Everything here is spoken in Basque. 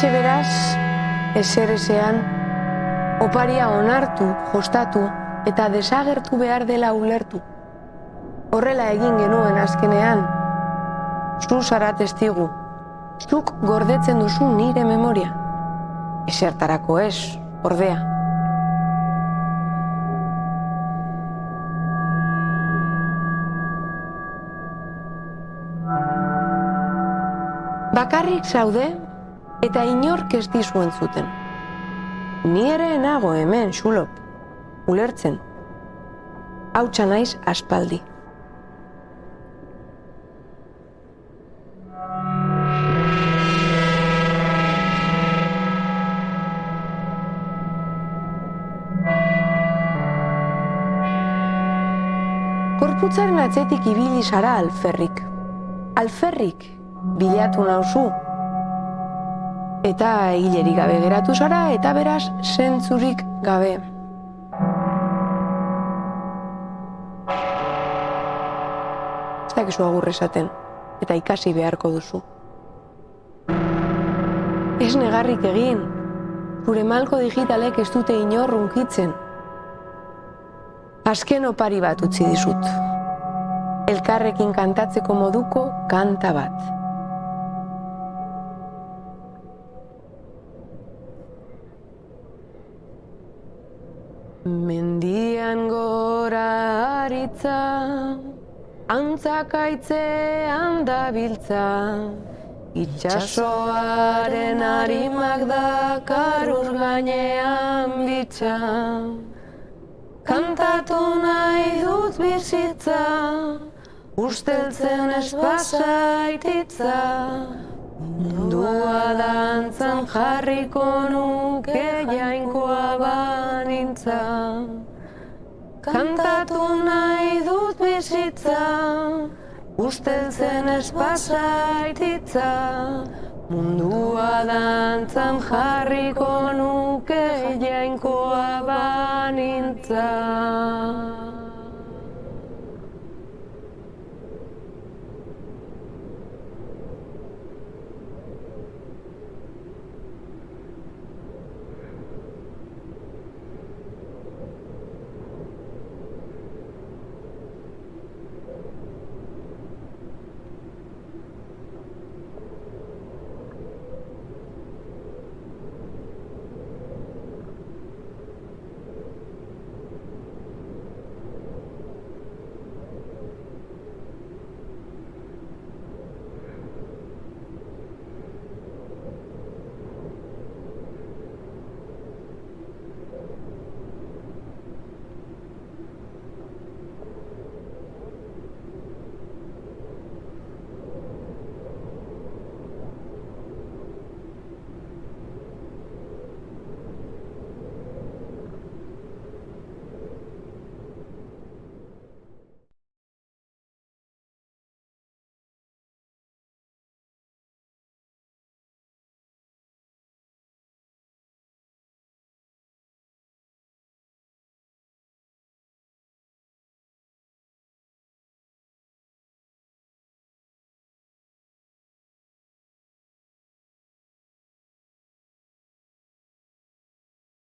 Oraintxe beraz, ezer ezean, oparia onartu, jostatu eta desagertu behar dela ulertu. Horrela egin genuen azkenean, zu zara testigu, zuk gordetzen duzu nire memoria. Ezertarako ez, ordea. Bakarrik zaude eta inork ez dizu entzuten. Ni ere nago hemen, xulop, ulertzen. Hautsa naiz aspaldi. Gorputzaren atzetik ibili zara alferrik. Alferrik bilatu nauzu. Eta hilerik gabe geratu zara eta beraz zentzurik gabe. Ez dakizu agur esaten eta ikasi beharko duzu. Ez negarrik egin, zure malko digitalek ez dute inor hunkitzen. Azken opari bat utzi dizut. Elkarrekin kantatzeko moduko kanta bat. Mendian gora aritza, antzakaitzean dabiltza, itxasoaren arimak dakar ur gainean bitxa. Kantatu nahi dut bizitza, usteltzen ez basaititza. Mundua dantzan jarriko nuke jainkoa banintza. Kantatu nahi dut bizitza, usteltzen ez basaititza. Mundua dantzan jarriko nuke jainkoa banintza.